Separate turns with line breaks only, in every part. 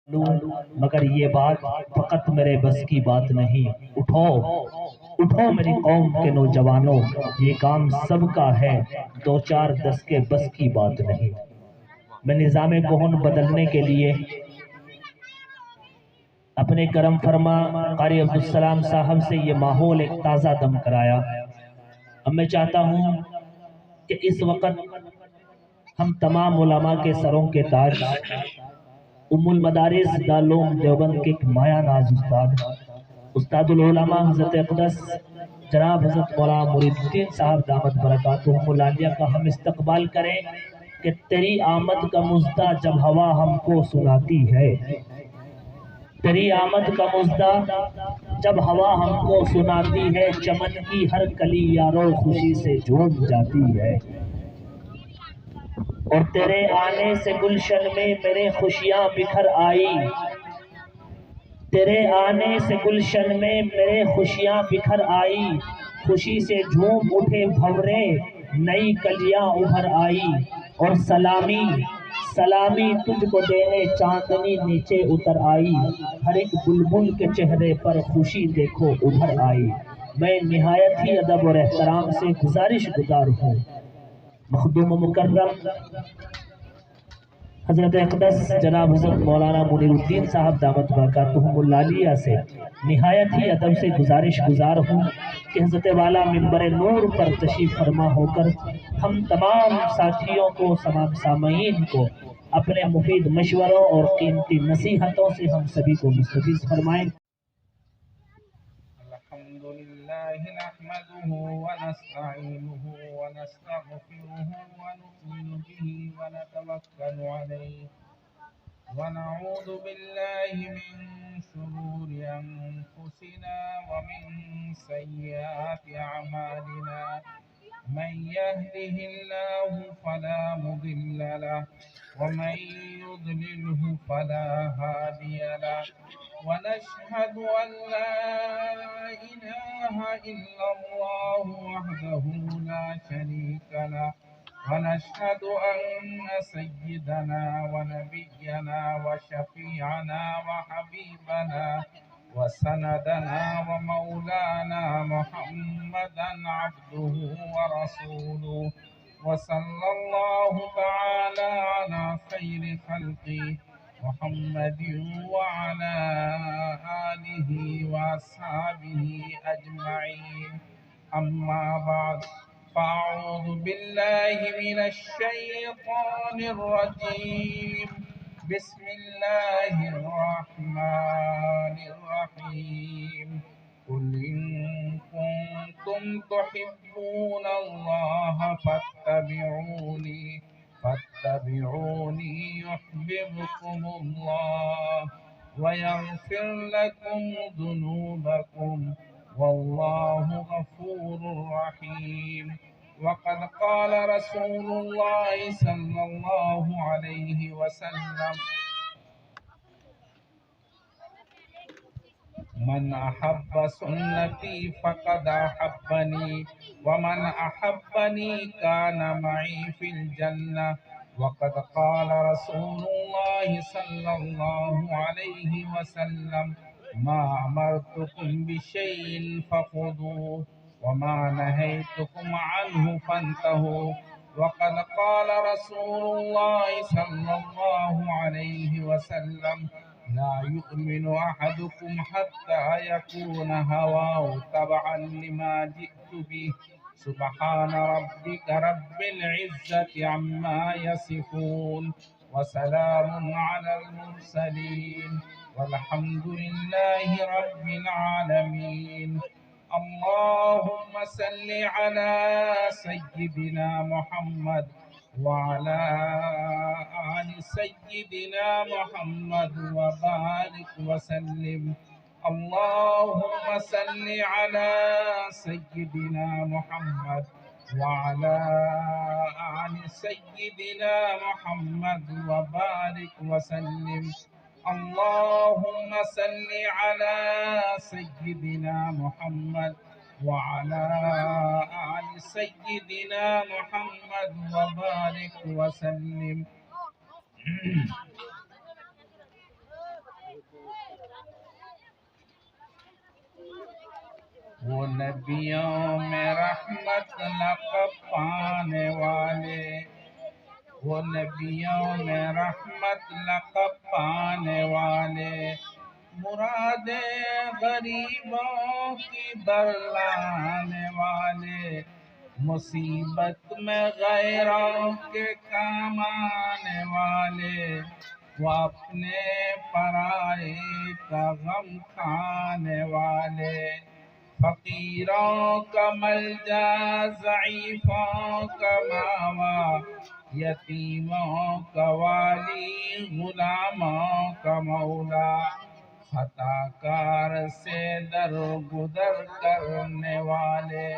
مگر یہ بات فقط میرے بس کی بات نہیں۔ اٹھو اٹھو میری قوم کے نوجوانوں، یہ کام سب کا ہے، دو چار دس کے بس کی بات نہیں۔ میں نظام کہن بدلنے کے لیے اپنے کرم فرما قاری عبدالسلام صاحب سے یہ ماحول ایک تازہ دم کرایا۔ اب میں چاہتا ہوں کہ اس وقت ہم تمام علماء کے سروں کے تاج، ام المدارس دارالعلوم دیوبند کے ایک مایہ ناز استاد العلماء حضرت اقدس جناب حضرت مولانا مرید الدین صاحب دامت برکاتہم العالیہ کا ہم استقبال کریں کہ تیری آمد کا مژدہ جب ہوا ہم کو سناتی ہے، تیری آمد کا مژدہ جب ہوا ہم کو سناتی ہے، چمن کی ہر کلی یارو خوشی سے جھوم جاتی ہے، اور تیرے آنے سے گلشن میں میرے خوشیاں بکھر آئی، تیرے آنے سے گلشن میں میرے خوشیاں بکھر آئی، خوشی سے جھوم اٹھے بھورے نئی کلیاں ابھر آئی، اور سلامی سلامی تجھ کو دینے چاندنی نیچے اتر آئی، ہر ایک بلبل کے چہرے پر خوشی دیکھو ابھر آئی۔ میں نہایت ہی ادب اور احترام سے گزارش گزار ہوں مخدوم و مکرم حضرت اقدس جناب حضرت مولانا منیر الدین صاحب دامت برکاتہم العالیہ سے نہایت ہی ادب سے گزارش گزار ہوں کہ حضرت والا منبر نور پر تشریف فرما ہو کر ہم تمام ساتھیوں کو، تمام سامعین کو اپنے مفید مشوروں اور قیمتی نصیحتوں سے ہم سبھی کو مستفیض فرمائیں۔
الحمد لله نحمده ونستعينه ونستغفره ونؤمن به ونتوكل عليه ونعوذ بالله من شرور أنفسنا ومن سيئات أعمالنا، من يهده الله فلا مضل له ومن يضلله فلا هادي له، ونشهد أن لا إله إلا الله وحده لا شريك له، ونشهد أن سيدنا ونبينا وشفيعنا وحبيبنا وسندنا ومولانا محمدا عبده ورسوله، وصلى الله تعالى على خير خلقه محمد وعلى آله وأصحابه أجمعين، أما بعد، فأعوذ بالله من الشيطان الرجيم، بسم الله الرحمن الرحيم، قل إن كنتم تحبون الله فاتبعوني يحببكم الله ويغفر لكم ذنوبكم والله غفور رحيم۔ وقد قال رسول الله صلى الله عليه وسلم: من أحب سنتي فقد أحبني، ومن أحبني كان معي في الجنة۔ وقد قال رسول الله صلى الله عليه وسلم: ما أمرتكم بشيء فخذوه وما نهيتكم عنه فانتهوا۔ وقد قال رسول الله صلى الله عليه وسلم: لا يؤمن أحدكم حتى يكون هواه تبعا لما جئت به، سبحان ربك رب العزة عما يصفون، وسلام على المرسلين، والحمد لله رب العالمين۔ اللهم صل على سيدنا محمد وعلى آل سيدنا محمد وبارك وسلم۔ اللهم صل على سيدنا محمد وعلى آل سيدنا محمد وبارك وسلم۔ اللهم صل على سيدنا محمد وعلى آل سيدنا محمد وبارك وسلم۔ وہ نبیوں میں رحمت لقب پانے والے، وہ نبیوں میں رحمت لقب پانے والے، مرادیں غریبوں کی برلانے والے، مصیبت میں غیروں کے کام آنے والے، وہ اپنے پرائے کا غم کھانے والے، فقیروں کا ملجا، ضعیفوں کا ماوا، یتیموں کا والی، غلاموں کا مولا، خطا کار سے درگزر کرنے والے،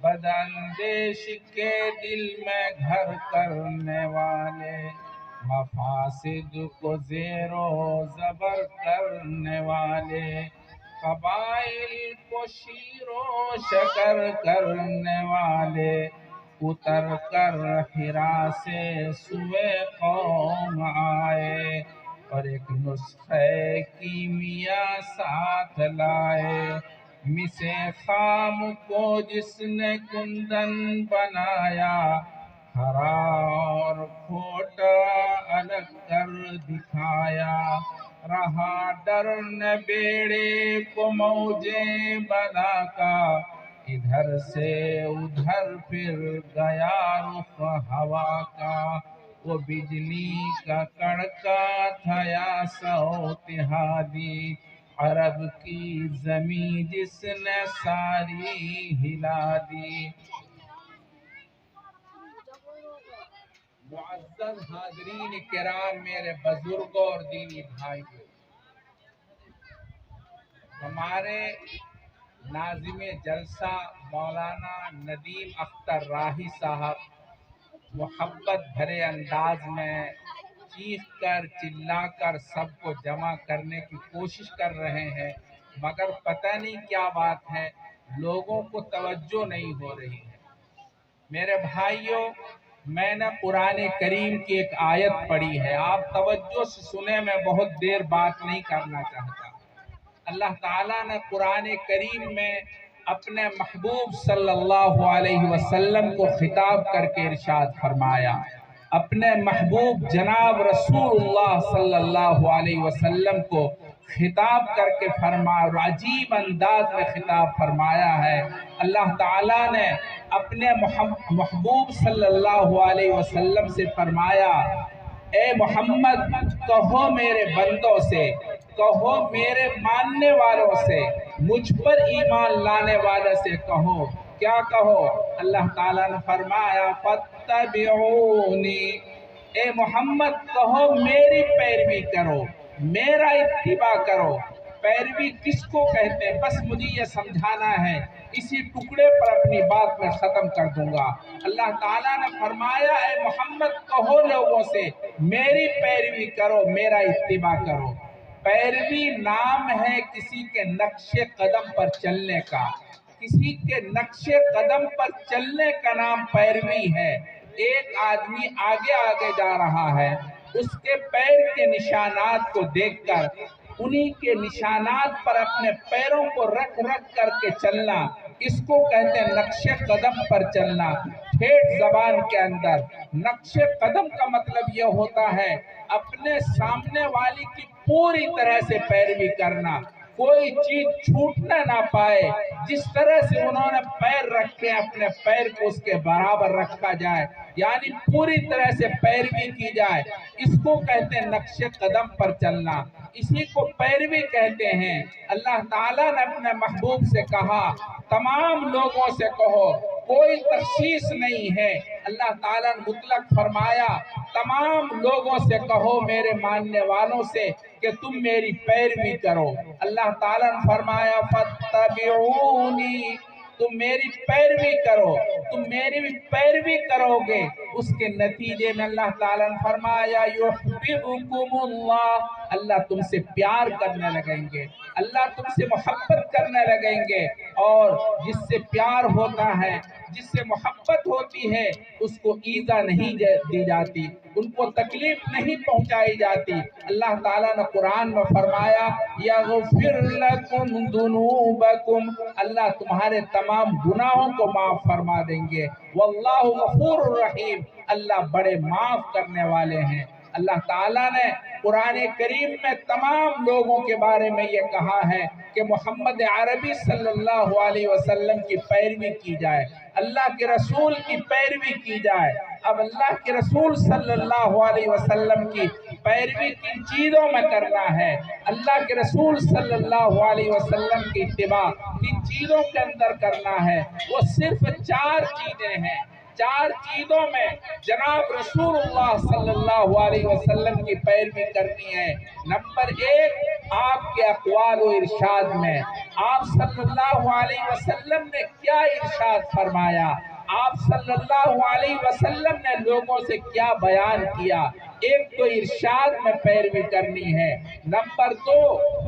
بداندیش کے دل میں گھر کرنے والے، مفاسد کو زیر و زبر کرنے والے، قبائل کو شیر و شکر کرنے والے، اتر کر حرا سے سوئے قوم آئے، اور ایک نسخے کیمیا ساتھ لائے، مسے خام کو جس نے کندن بنایا، ہرا اور کھوٹا الگ کر دکھایا، رہا ڈر نہ بیڑے کو موجیں بنا کا، ادھر سے ادھر پھر گیا رخ ہوا کا، وہ بجلی کا کڑکا تھا یا سوتہادی، عرب کی زمین جس نے ساری ہلا دی۔ معزز حاضرین کرام، میرے بزرگوں اور دینی بھائیوں، ہمارے ناظم جلسہ مولانا ندیم اختر راہی صاحب محبت بھرے انداز میں چیخ کر چلا کر سب کو جمع کرنے کی کوشش کر رہے ہیں، مگر پتہ نہیں کیا بات ہے، لوگوں کو توجہ نہیں ہو رہی ہے۔ میرے بھائیوں، میں نے قرآن کریم کی ایک آیت پڑھی ہے، آپ توجہ سے سنیں، میں بہت دیر بات نہیں کرنا چاہتا۔ اللہ تعالیٰ نے قرآن کریم میں اپنے محبوب صلی اللہ علیہ وسلم کو خطاب کر کے ارشاد فرمایا، اپنے محبوب جناب رسول اللہ صلی اللہ علیہ وسلم کو خطاب کر کے عجیب انداز میں خطاب فرمایا ہے۔ اللہ تعالیٰ نے اپنے محبوب صلی اللہ علیہ وسلم سے فرمایا، اے محمد کہو میرے بندوں سے، کہو میرے ماننے والوں سے، مجھ پر ایمان لانے والے سے کہو، کیا کہو؟ اللہ تعالیٰ نے فرمایا فَاتَّبِعُونِي، اے محمد کہو میری پیروی کرو، میرا اتباع کرو۔ پیروی کس کو کہتے ہیں؟ بس مجھے یہ سمجھانا ہے، اسی ٹکڑے پر اپنی بات میں ختم کر دوں گا۔ اللہ تعالیٰ نے فرمایا اے محمد کہو لوگوں سے میری پیروی کرو، میرا اتباع کرو۔ پیروی نام ہے کسی کے نقش قدم پر چلنے کا، کسی کے نقش قدم پر چلنے کا نام پیروی ہے۔ ایک آدمی آگے آگے جا رہا ہے، اس کے پیر کے نشانات کو دیکھ کر انہی کے نشانات پر اپنے پیروں کو رکھ رکھ کر کے چلنا، اس کو کہتے ہیں نقش قدم پر چلنا۔ ٹھیٹ زبان کے اندر نقش قدم کا مطلب یہ ہوتا ہے اپنے سامنے والی کی پوری طرح سے پیروی کرنا، کوئی چیز چھوٹنا نہ پائے، جس طرح سے انہوں نے پیر رکھے اپنے پیر کو اس کے برابر رکھا جائے، یعنی پوری طرح سے پیروی کی جائے، اس کو کہتے ہیں نقش قدم پر چلنا، اسی کو پیروی کہتے ہیں۔ اللہ تعالیٰ نے اپنے محبوب سے کہا تمام لوگوں سے کہو، کوئی تخصیص نہیں ہے۔ اللہ تعالیٰ نے مطلق فرمایا تمام لوگوں سے کہو میرے ماننے والوں سے کہ تم میری پیروی کرو۔ اللہ تعالیٰ نے فرمایا فَاتَّبِعُونِي، تم میری پیروی کرو، تم میری پیروی کرو گے، اس کے نتیجے میں اللہ تعالیٰ نے فرمایا یحببکم اللہ، अल्लाह तुमसे प्यार करने लगेंगे, अल्लाह तुमसे मोहब्बत करने लगेंगे। और जिससे प्यार होता है, जिससे मोहब्बत होती है, उसको ईज़ा नहीं दी जाती, उनको तकलीफ नहीं पहुंचाई जाती। अल्लाह ताला ने कुरान में फरमाया, यग़फ़िर लकुम दुनूबकुम, अल्लाह तुम्हारे तमाम गुनाहों को माफ फरमा देंगे। वल्लाहु गफूरुर रहीम, अल्लाह बड़े माफ करने वाले हैं। अल्लाह ताला ने कुरान करीम में तमाम लोगों के बारे में ये कहा है कि मोहम्मद अरबी सल्लल्लाहु अलैहि वसल्लम की पैरवी की जाए, अल्लाह के रसूल की पैरवी की जाए। अब अल्लाह के रसूल सल्लल्लाहु अलैहि वसल्लम की पैरवी किन चीज़ों में करना है, अल्लाह के रसूल सल्लल्लाहु अलैहि वसल्लम की इत्तिबा किन चीज़ों के अंदर करना है, वो सिर्फ 4 चीज़ें हैं। 4 चीज़ों में जनाब रसूलुल्लाह सल्लल्लाहु अलैहि वसल्लम की पैरवी करनी है। नंबर 1, आपके अक़वाल व इरशाद में आप सल्लल्लाहु अलैहि वसल्लम ने क्या इरशाद फरमाया, आप सल्लल्लाहु अलैहि वसल्लम ने लोगों से क्या बयान किया, एक तो इरशाद में पैरवी करनी है। नंबर 2,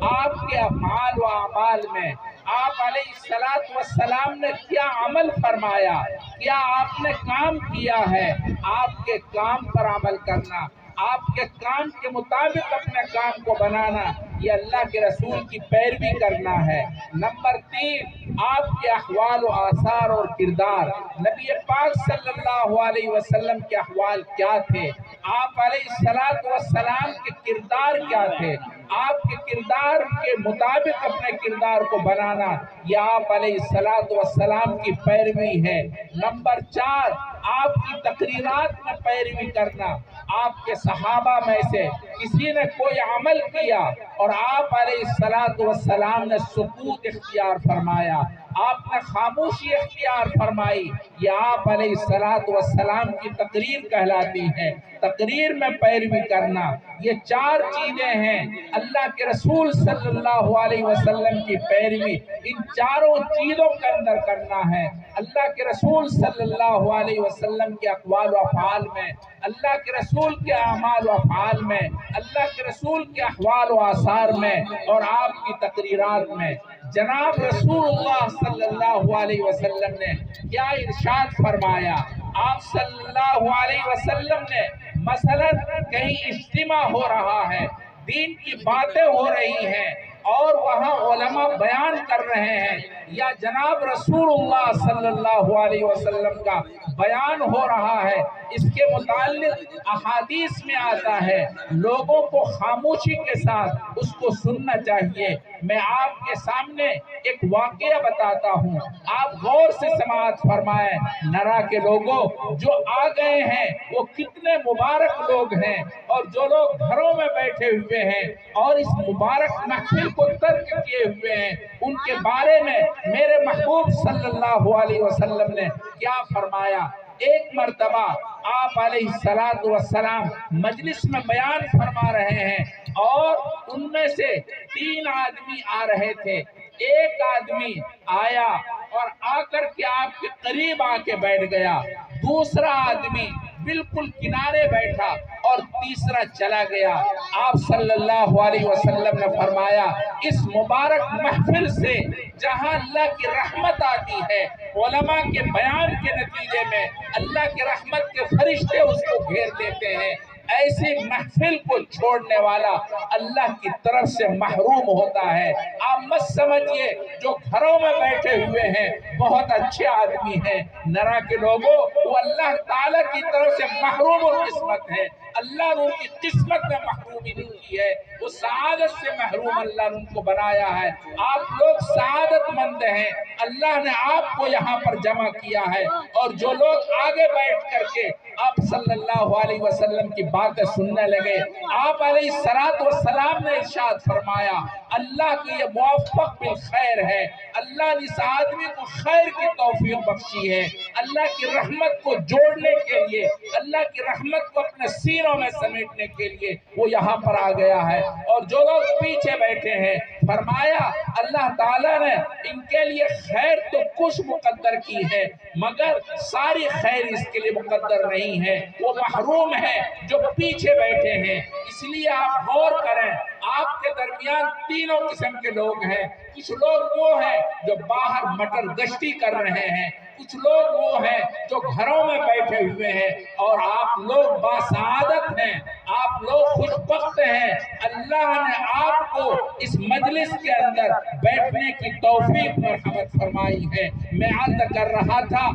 आपके अफ़आल व अमाल में आप अलैहिस्सलातु वस्सलाम ने क्या अमल फरमाया, क्या आपने काम किया है, आपके काम पर अमल करना, आपके काम के मुताबिक अपने काम को बनाना, ये अल्लाह के रसूल की पैरवी करना है। नंबर 3, आपके अहवाल व आसार और किरदार, नबी पाक सल्लल्लाहु अलैहि वसल्लम के अहवाल क्या थे, आप अलैहिस्सलातु वस्सलाम के किरदार क्या थे, आपके किरदार के मुताबिक अपने किरदार को बनाना, यह आप अलैहिस्सलातु वस्सलाम की पैरवी है। नंबर 4, आपकी तकरीरात में पैरवी करना, आपके सहाबा में से किसी ने कोई अमल किया और आप अलैहिस्सलातु वस्सलाम ने सुकूत इख्तियार फरमाया, आपने खामोशी इख्तियार फरमाई, यह आप अलैहिस्सलातु वस्सलाम की तकरीर कहलाती है। तकरीर में पैरवी करना, ये 4 चीज़ें हैं। अल्लाह के रसूल सल्लल्लाहु अलैहि वसल्लम की पैरवी इन 4 चीज़ों के अंदर करना है। अल्लाह के रसूल सल्लल्लाहु अलैहि वसल्लम के अक़वाल व अफ़आल में, अल्लाह के रसूल के अमाल व अफ़आल में, अल्लाह के रसूल के अहवाल व आसार में और आपकी तकरीरात में जनाब रसूलुल्लाह सल्लल्लाहु अलैहि वसल्लम ने क्या इरशाद फरमाया। आप सल्लल्लाहु अलैहि वसल्लम ने मसलन कहीं इज्तिमा हो रहा है, दीन की बातें हो रही हैं और वहाँ उलमा बयान कर रहे हैं, या जनाब रसूलुल्लाह सल्लल्लाहु अलैहि वसल्लम का बयान हो रहा है, इसके मुताल्लिक़ अहादीस में आता है, लोगों को खामोशी के साथ उसको सुनना चाहिए। मैं आपके सामने एक वाक़या बताता हूँ, आप गौर से समाअत फरमाएं। नरा के लोगों, जो आ गए हैं वो कितने मुबारक लोग हैं, और जो लोग घरों में बैठे हुए हैं और इस मुबारक महफिल को तर्क किए हुए हैं, उनके बारे में मेरे महबूब सल्लल्लाहु अलैहि वसल्लम ने क्या फरमाया। एक मर्तबा आप अलैहिस्सलातु वस्सलाम मजलिस में बयान फरमा रहे हैं और उनमें से 3 आदमी आ रहे थे। एक आदमी आया और आकर के आपके करीब आके बैठ गया, दूसरा आदमी बिल्कुल किनारे बैठा और तीसरा चला गया। आप सल्लल्लाहु अलैहि वसल्लम ने फरमाया, इस मुबारक महफिल से जहां अल्लाह की रहमत आती है, उलमा के बयान के नतीजे में अल्लाह के रहमत के फरिश्ते उसको घेर लेते हैं, ऐसी महफिल को छोड़ने वाला अल्लाह की तरफ से महरूम होता है। आप मत समझिए जो घरों में बैठे हुए हैं बहुत अच्छे आदमी हैं, नरा के लोगों वो अल्लाह ताला की तरफ से महरूम किस्मत है। अल्लाह ने उनकी किस्मत में महरूमी नहीं की है, वो सआदत से महरूम अल्लाह ने उनको बनाया है। आप लोग सआदतमंद हैं, अल्लाह ने आपको यहाँ पर जमा किया है। और जो लोग आगे बैठ करके आप सल्लल्लाहु अलैहि वसल्लम की बातें सुनने लगे, आप अलैहिस्सलातु वस्सलाम ने इरशाद फरमाया, अल्लाह की ये मुवफ़्फ़क़ बिल खैर है, अल्लाह ने इस आदमी को खैर की तौफीक बख्शी है। अल्लाह की रहमत को जोड़ने के लिए, अल्लाह की रहमत को अपने सीनों में समेटने के लिए वो यहाँ पर आ गया है। और जो लोग पीछे बैठे हैं, फरमाया अल्लाह ताला ने इनके लिए खैर तो कुछ मुकद्दर की है, मगर सारी खैर इसके लिए मुकद्दर नहीं है, वो महरूम है जो पीछे बैठे हैं। इसलिए आप गौर करें, آپ کے درمیان تینوں قسم کے لوگ ہیں. کچھ لوگ وہ ہیں جو باہر مٹر گشتی کر رہے ہیں، کچھ لوگ وہ ہیں جو گھروں میں بیٹھے ہوئے ہیں، اور آپ لوگ باسعادت ہیں، آپ لوگ خوش بخت ہیں. اللہ نے آپ کو اس مجلس کے اندر بیٹھنے کی توفیق مرحمت فرمائی ہے. میں عرض کر رہا تھا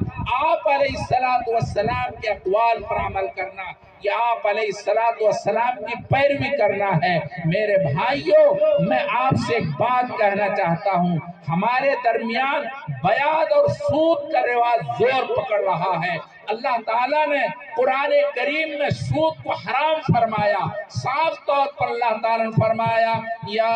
آپ علیہ السلام کے اقوال پر عمل کرنا، کہ آپ علیہ السلام کی پیروی کرنا ہے. میرے بھائیوں، میں آپ سے ایک بات کہنا چاہتا ہوں. ہمارے درمیان بیعت اور سود کا رواج زور پکڑ رہا ہے. اللہ تعالیٰ نے قرآن کریم میں سود کو حرام فرمایا. صاف طور پر اللہ تعالیٰ نے فرمایا یا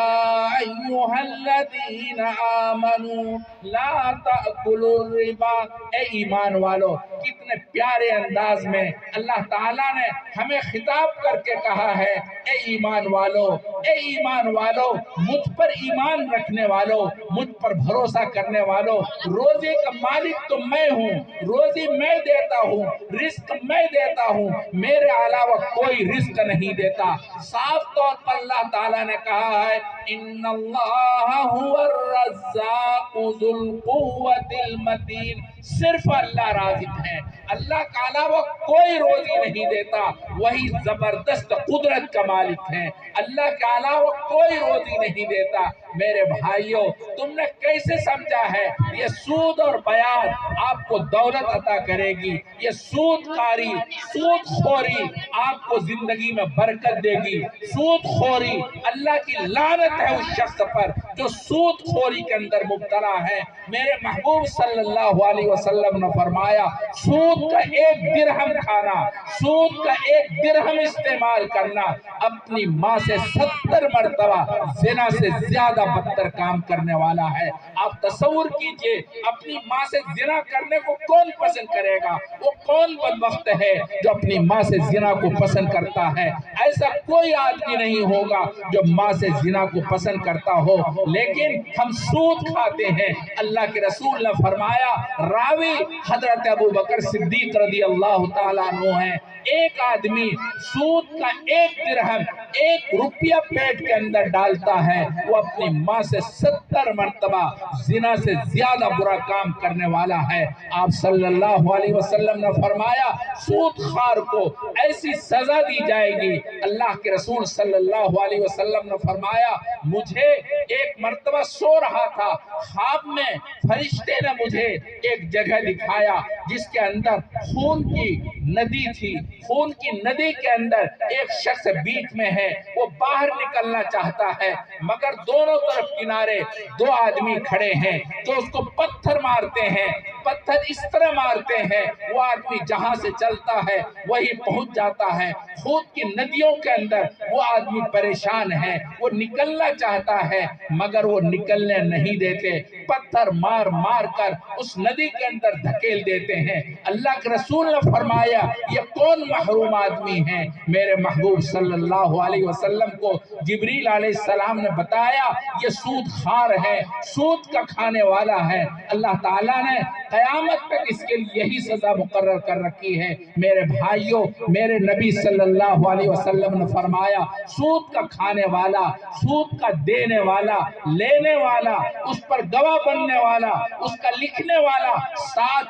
ایھا الذین آمنوا لا تأکلوا الربا. اے ایمان والو، کتنے پیارے انداز میں اللہ تعالیٰ نے ہمیں خطاب کر کے کہا ہے، اے ایمان والو، اے ایمان والو، مجھ پر ایمان رکھنے والو، مجھ پر بھروسہ کرنے والو، روزی کا مالک تو میں ہوں، روزی میں دیتا ہوں، رزق میں دیتا ہوں، میرے علاوہ کوئی رزق نہیں دیتا. صاف طور پر اللہ تعالیٰ نے کہا ہے ان اللہ هو الرزاق ذو القوت المتین. صرف اللہ رازق ہے، اللہ کا علاوہ کوئی روزی نہیں دیتا، وہی زبردست قدرت کا مالک ہے. اللہ کے علاوہ کوئی روزی نہیں دیتا. میرے بھائیوں، تم نے کیسے سمجھا ہے یہ سود اور بیعت آپ کو دولت عطا کرے گی؟ یہ سود کاری، سود خوری آپ کو زندگی میں برکت دے گی. سود خوری، اللہ کی لعنت ہے اس شخص پر جو سود خوری کے اندر مبتلا ہے. میرے محبوب صلی اللہ علیہ وسلم نے فرمایا سود کا ایک درہم کھانا، سود کا ایک درہم استعمال کرنا اپنی ماں سے 70 مرتبہ زنا سے زیادہ بدتر کام کرنے والا ہے. آپ تصور کیجئے اپنی ماں سے زنا کرنے کو کون پسند کرے گا؟ وہ کون بدبخت ہے جو اپنی ماں سے زنا کو پسند کرتا ہے؟ ایسا کوئی آدمی نہیں ہوگا جو ماں سے زنا کو پسند کرتا ہو. لیکن ہم سود کھاتے ہیں. اللہ کے رسول نے فرمایا، راوی حضرت ابو بکر صدیق رضی اللہ تعالیٰ عنہ ہیں، ایک آدمی سود کا ایک درہم، ایک روپیہ پیٹ کے اندر ڈالتا ہے، وہ اپنی ماں سے 70 مرتبہ زنا سے زیادہ برا کام کرنے والا ہے. آپ صلی اللہ علیہ وسلم نے فرمایا سود خار کو ایسی سزا دی جائے گی. اللہ کے رسول صلی اللہ علیہ وسلم نے فرمایا مجھے ایک مرتبہ سو رہا تھا، خواب میں فرشتے نے مجھے ایک جگہ دکھایا جس کے اندر خون کی ندی تھی. خون کی ندی کے اندر ایک شخص بیچ میں ہے، وہ باہر نکلنا چاہتا ہے، مگر دونوں طرف کنارے دو آدمی کھڑے ہیں جو اس کو پتھر مارتے ہیں. پتھر اس طرح مارتے ہیں وہ آدمی جہاں سے چلتا ہے وہی پہنچ جاتا ہے. خون کی ندیوں کے اندر وہ آدمی پریشان ہے، وہ نکلنا چاہتا ہے مگر وہ نکلنے نہیں دیتے، پتھر مار مار کر اس ندی کے اندر دھکیل دیتے ہیں. اللہ کے رسول نے فرمایا یہ کون محروم آدمی ہے؟ میرے محبوب صلی اللہ علیہ وسلم کو جبریل علیہ السلام نے بتایا یہ سود خار ہے، سود کا کھانے والا ہے. اللہ تعالیٰ نے قیامت تک اس کے لیے یہی سزا مقرر کر رکھی ہے. میرے بھائیوں، میرے نبی صلی اللہ علیہ وسلم نے فرمایا سود کا کھانے والا، سود کا دینے والا، لینے والا، اس پر گواہ بننے والا، اس کا لکھنے والا،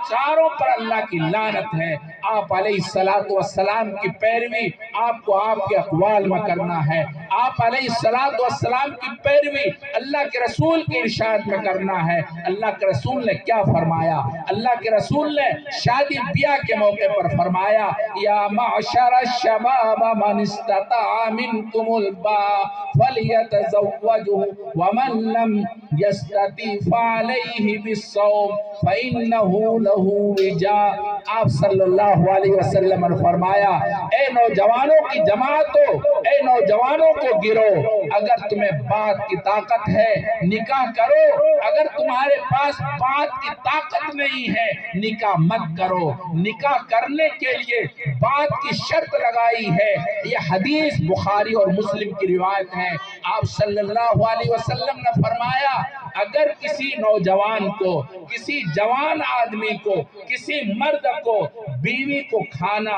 چاروں پر اللہ کی لعنت ہے. آپ علیہ السلام کی پیروی آپ کو آپ کے اقوال میں کرنا ہے. آپ علیہ السلام کی پیروی اللہ کے رسول کی ارشاد میں کرنا ہے. اللہ کے رسول نے کیا فرمایا؟ اللہ کے رسول نے شادی بیاہ کے موقع پر فرمایا یا معشر الشباب من استطاع منکم الباء فلیتزوجہ ومن لم یستطع فعلیہ بالصوم فإنہ لہ وجاء. آپ صلی اللہ علیہ وسلم نے فرمایا اے نوجوانوں کی جماعتوں، اے نوجوانوں کو گرو، اگر تمہیں بات کی طاقت ہے نکاح کرو، اگر تمہارے پاس بات کی طاقت نہیں ہے نکاح مت کرو. نکاح کرنے کے لیے بات کی شرط لگائی ہے. یہ حدیث بخاری اور مسلم کی روایت ہے. آپ صلی اللہ علیہ وسلم نے فرمایا اگر کسی نوجوان کو، کسی جوان آدمی کو، کسی مرد کو بیوی کو کھانا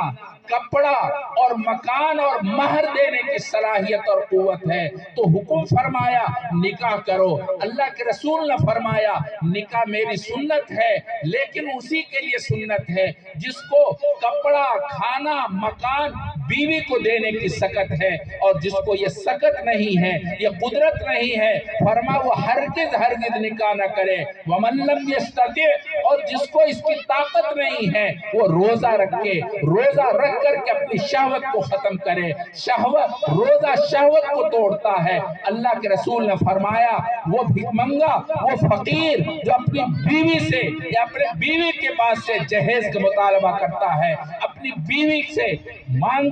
कपड़ा और मकान और महर देने की सलाहियत और कुव्वत है तो हुक्म फरमाया निकाह करो। अल्लाह के रसूल ने फरमाया निकाह मेरी सुन्नत है, लेकिन उसी के लिए सुन्नत है जिसको कपड़ा, खाना, मकान, बीवी को देने की सकत है, और जिसको ये सकत नहीं है, ये कुदरत नहीं है, फरमा वो हरगिज़ हरगिज़ निकाह न करे। वमन लम यस्तति, और जिसको इसकी ताकत नहीं है वो रोजा रखे, रोजा रख करके अपनी शहवत को खत्म करे। शहवत, रोजा शहवत को तोड़ता है। अल्लाह के रसूल ने फरमाया वो भिखमंगा, वो फकीर जो अपनी बीवी से या अपने बीवी के पास से जहेज का मुतालबा करता है, अपनी बीवी से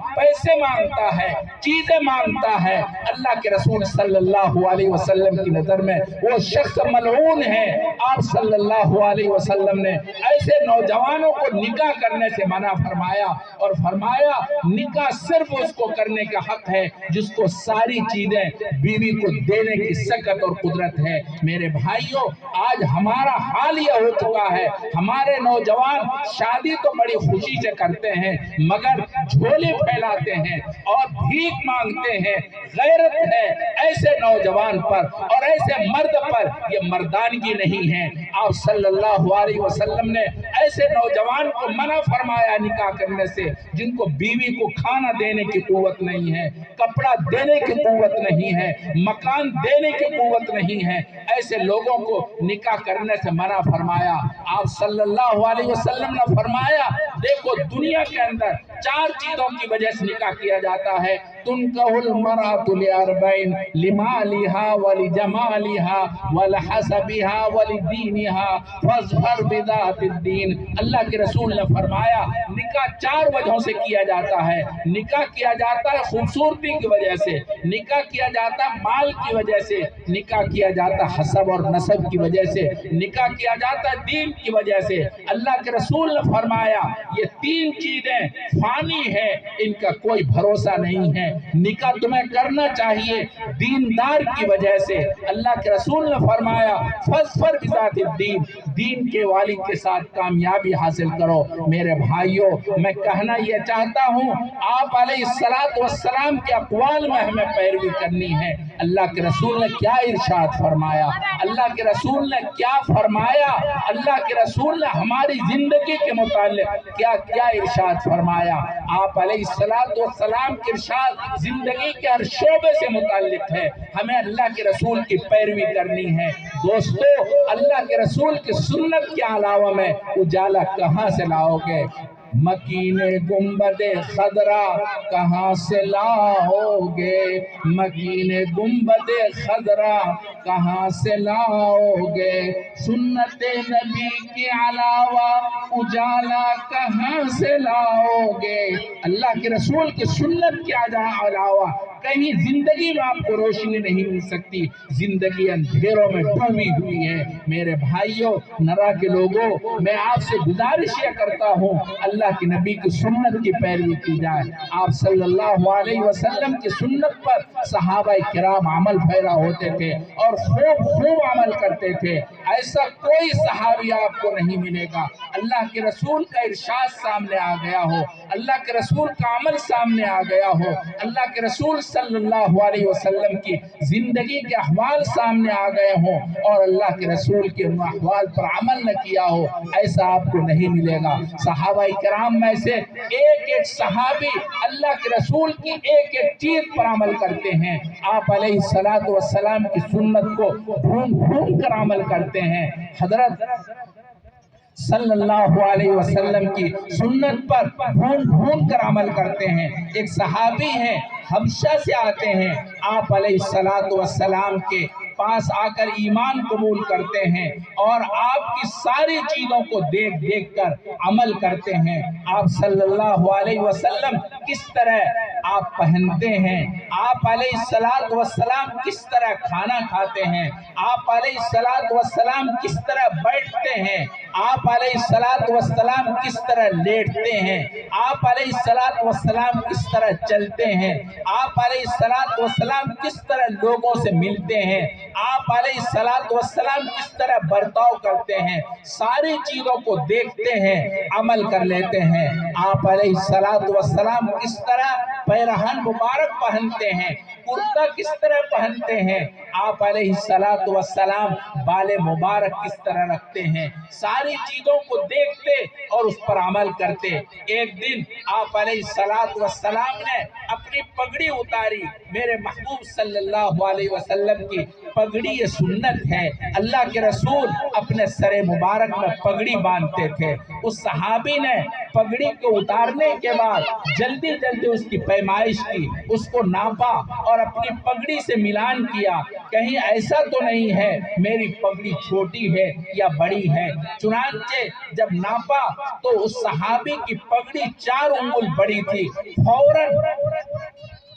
पैसे मांगता है, चीजें मांगता है, अल्लाह के रसूल सल्लल्लाहु अलैहि वसल्लम की नजर में वो शख्स मलऊन है। आप सल्लल्लाहु अलैहि वसल्लम ने ऐसे नौजवानों को निकाह करने से मना फरमाया, और फरमाया निकाह सिर्फ उसको करने का हक है जिसको सारी चीजें बीवी को देने की सकत और कुदरत है। मेरे भाइयों, आज हमारा हाल यह हो चुका है, हमारे नौजवान शादी तो बड़ी खुशी से करते हैं मगर झोले फैलाते हैं और भीख मांगते हैं। गैरत है ऐसे नौजवान पर और ऐसे मर्द पर, ये मर्दानगी नहीं है। आप सल्लल्लाहु अलैहि वसल्लम ने ऐसे नौजवान को मना फरमाया निकाह करने से जिनको बीवी को खाना देने की कुव्वत नहीं है, कपड़ा देने की कुव्वत नहीं है, मकान देने की कुव्वत नहीं है। ऐसे लोगों को निकाह करने से मना फरमाया। आप सल्लल्लाहु अलैहि वसल्लम ने फरमाया देखो दुनिया के अंदर 4 चीजों की वजह से निकाह किया जाता है। तुनकहुल मरअतु लिअरबैन लिमालिहा वलिजमालिहा वलहसबिहा वलिदीनिहा फज़फर बिज़ातिद्दीन। अल्लाह के रसूल ने फरमाया निकाह 4 वजहों से किया जाता है। निकाह किया जाता है खूबसूरती की वजह से, निकाह किया जाता है माल की वजह से, निकाह किया जाता है हसब और नसब की वजह से, निकाह किया जाता है दीन की वजह से। अल्लाह के रसूल ने फरमाया ये 3 चीजें फानी है, इनका कोई भरोसा नहीं है। निकाह तुम्हें करना चाहिए दीनदार की वजह से। अल्लाह के रसूल ने फरमाया फज़फर बिज़ातिद्दीन, दीन के वाली के साथ कामयाबी हासिल करो। मेरे भाइयों, मैं कहना यह चाहता हूँ आप अलैहिस्सलातु वस्सलाम के अक़वाल में हमें पैरवी करनी है। अल्लाह के रसूल ने क्या इरशाद फरमाया, अल्लाह के रसूल ने क्या फरमाया, अल्लाह के रसूल ने हमारी जिंदगी के मुताल्लिक़ क्या क्या इरशाद फरमाया। आप अलैहिस्सलातु वस्सलाम के इरशाद जिंदगी के हर शोबे से मुताल्लिक़ है। हमें अल्लाह के रसूल की पैरवी करनी है। दोस्तों, अल्लाह के रसूल की सुन्नत के अलावा में उजाला कहाँ से लाओगे? मकीने गुंबदे खदरा कहाँ से लाओगे? मकीने गुंबदे खदरा कहाँ से लाओगे? सुन्नते नबी के अलावा उजाला कहाँ से लाओगे? अल्लाह के रसूल की सुन्नत के अलावा कहीं जिंदगी में आपको रोशनी नहीं मिल सकती। जिंदगी अंधेरों में डूबी हुई है। मेरे भाइयों, नरा के लोगों, मैं आपसे गुजारिश यह करता हूँ अल्लाह के नबी की सुन्नत की पैरवी की जाए। आप सल्लल्लाहु अलैहि वसल्लम की सुन्नत पर सहाबाए किराम अमल पैरा होते थे और खूब खूब अमल करते थे। ऐसा कोई सहाबी आपको नहीं मिलेगा अल्लाह के रसूल का इरशाद सामने आ गया हो, अल्लाह के रसूल का अमल सामने आ गया हो, अल्लाह के रसूल सल्लल्लाहु अलैहि वसल्लम की जिंदगी के अहवाल सामने आ गए हों और अल्लाह के रसूल के उन अहवाल पर अमल न किया हो, ऐसा आपको नहीं मिलेगा। सहाबाए किराम में से एक एक सहाबी अल्लाह के रसूल की एक एक चीज पर अमल करते हैं। आप अलैहिस्सलातु वस्सलाम की सुन्नत को ढूंढ ढूंढ कर अमल करते हैं। हजरत सल्लल्लाहु अलैहि वसल्लम की सुन्नत पर ढूंढ ढूंढ कर अमल करते हैं। एक सहाबी हैं, हबशा से आते हैं, आप अलैहिस्सलातु वस्सलाम के पास आकर ईमान कबूल करते हैं और आपकी सारी चीजों को देख देख कर अमल करते हैं। आप सल्लल्लाहु अलैहि वसल्लम किस तरह आप पहनते हैं, आप अलैहिस्सलातु वस्सलाम किस तरह खाना खाते हैं, आप अलैहिस्सलातु वस्सलाम किस तरह बैठते हैं, आप अलैहिस्सलातु वस्सलाम किस तरह लेटते हैं, आप अलैहिस्सलातु वस्सलाम किस तरह चलते हैं, आप अलैहिस्सलातु वस्सलाम किस तरह लोगों से मिलते हैं, आप अलैहिस्सलातु वस्सलाम किस तरह बर्ताव करते हैं, सारी चीजों को देखते हैं, अमल कर लेते हैं। आप अलैहिस्सलातु वस्सलाम किस तरह पैरहन मुबारक पहनते हैं, कुर्ता किस तरह पहनते हैं, आप अलैहिस्सलातु वस्सलाम बाले मुबारक किस तरह रखते हैं, सारी चीजों को देखते और उस पर अमल करते। एक दिन आप अलैहिस्सलातु वस्सलाम ने अपनी पगड़ी उतारी। मेरे महबूब सल्लल्लाहु अलैहि वसल्लम की पगड़ी ये सुन्नत है, अल्लाह के रसूल अपने सरे मुबारक में पगड़ी बांधते थे। उस सहाबी ने पगड़ी को उतारने के बाद जल्दी जल्दी उसकी पैमाइश की, उसको नापा और अपनी पगड़ी से मिलान किया, कहीं ऐसा तो नहीं है मेरी पगड़ी छोटी है या बड़ी है। चुनांचे जब नापा तो उस सहाबी की पगड़ी 4 उंगल बड़ी थी। फौरन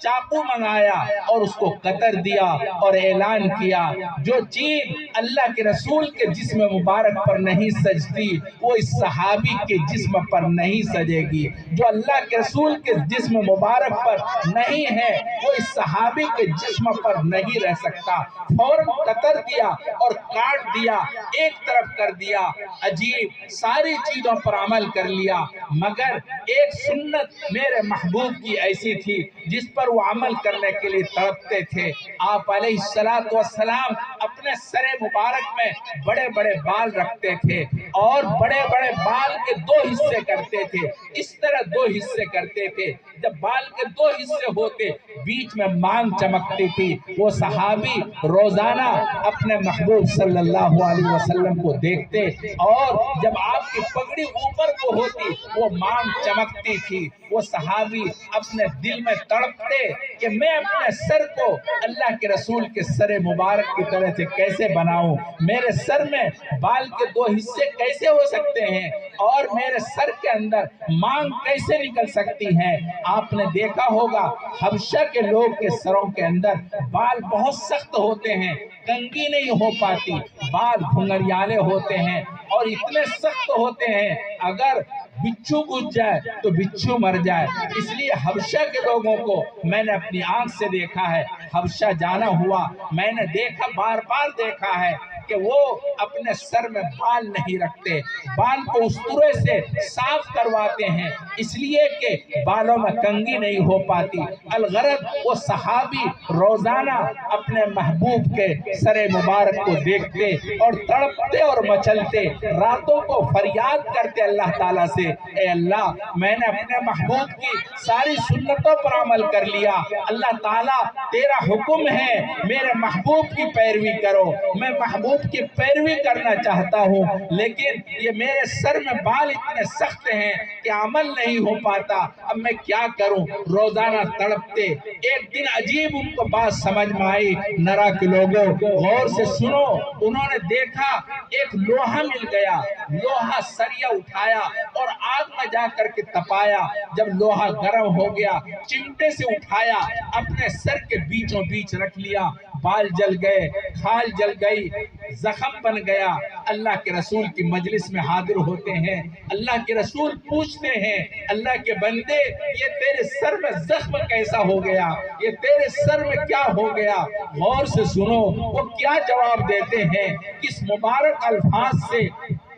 चाकू मंगाया और उसको कतर दिया और ऐलान किया, जो चीज अल्लाह के रसूल के जिस्म मुबारक पर नहीं सजती वो इस सहाबी के जिस्म पर नहीं सजेगी, जो अल्लाह के रसूल के जिस्म मुबारक पर नहीं है वो इस सहाबी के जिस्म पर नहीं रह सकता। फौरन कतर दिया और काट दिया, एक तरफ कर दिया। अजीब सारी चीजों पर अमल कर लिया, मगर एक सुन्नत मेरे महबूब की ऐसी थी जिस पर वो अमल करने के लिए तड़पते थे। आप अलैहिस्सलातु वस्सलाम अपने सरे मुबारक में बड़े बड़े बाल रखते थे और बड़े बड़े बाल के 2 हिस्से करते थे। इस तरह 2 हिस्से करते थे, जब बाल के 2 हिस्से होते बीच में मांग चमकती थी। वो सहाबी रोजाना अपने महबूब सल्लल्लाहु अलैहि वसल्लम को देखते और जब आपकी पगड़ी ऊपर को होती वो मांग चमकती थी। वो सहाबी अपने दिल में तड़पते कि मैं अपने सर को अल्लाह के रसूल के सरे मुबारक की तरह से कैसे बनाऊं, मेरे सर में बाल के 2 हिस्से कैसे हो सकते हैं और मेरे सर के अंदर मांग कैसे निकल सकती है। आपने देखा होगा हबशा के लोग के सरों के अंदर बाल बहुत सख्त होते हैं, कंघी नहीं हो पाती, बाल घुंघरियाले होते हैं और इतने सख्त होते हैं अगर बिच्छू घुस जाए तो बिच्छू मर जाए। इसलिए हबशा के लोगों को मैंने अपनी आंख से देखा है, हबशा जाना हुआ, मैंने देखा, बार बार देखा है कि वो अपने सर में बाल नहीं रखते, बाल को उस तरह से साफ करवाते हैं इसलिए कि बालों में कंघी नहीं हो पाती। अलगरज वो सहाबी रोजाना अपने महबूब के सरे मुबारक को देखते और तड़पते और मचलते, रातों को फरियाद करते अल्लाह ताला से, ए अल्लाह मैंने अपने महबूब की सारी सुन्नतों पर अमल कर लिया, अल्लाह ताला तेरा हुक्म है मेरे महबूब की पैरवी करो, मैं महबूब की पैरवी करना चाहता हूँ, लेकिन ये मेरे सर में बाल इतने सख्त हैं कि अमल नहीं हो पाता, अब मैं क्या करूँ। रोजाना तड़पते। एक दिन अजीब उनको बात समझ में आई, नरा के लोगों गौर से सुनो, उन्होंने देखा एक लोहा मिल गया, लोहा सरिया उठाया और आग में जा करके तपाया, जब लोहा गर्म हो गया चिमटे से उठाया, अपने सर के बीचों बीच रख लिया, बाल जल गए, खाल जल गई, जख्म बन गया। अल्लाह के रसूल की मजलिस में हाजिर होते हैं, अल्लाह के रसूल पूछते हैं, अल्लाह के बंदे ये तेरे सर में जख्म कैसा हो गया, ये तेरे सर में क्या हो गया। गौर से सुनो वो क्या जवाब देते हैं, किस मुबारक अल्फाज से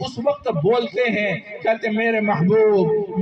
उस वक्त बोलते हैं, कहते मेरे महबूब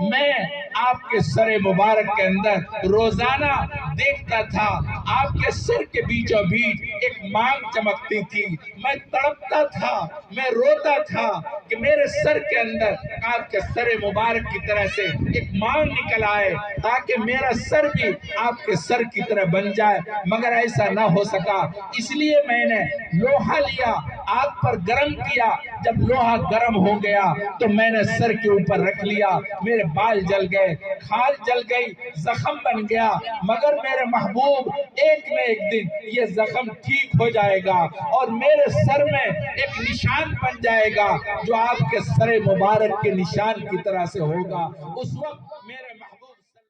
मैं आपके सरे मुबारक के अंदर रोजाना देखता था, आपके सर के बीचों बीच एक मांग चमकती थी, मैं तड़पता था, मैं रोता था कि मेरे सर के अंदर आपके सरे मुबारक की तरह से एक मांग निकल आए ताकि मेरा सर भी आपके सर की तरह बन जाए, मगर ऐसा ना हो सका। इसलिए मैंने लोहा लिया, आग पर गर्म किया, जब लोहा गर्म हो गया तो मैंने सर के ऊपर रख लिया, मेरे बाल जल गए, खाल जल गई, जख्म बन गया, मगर मेरे महबूब एक न एक दिन ये जख्म ठीक हो जाएगा और मेरे सर में एक निशान बन जाएगा जो आपके सरे मुबारक के निशान की तरह से होगा। उस वक्त मेरे महबूब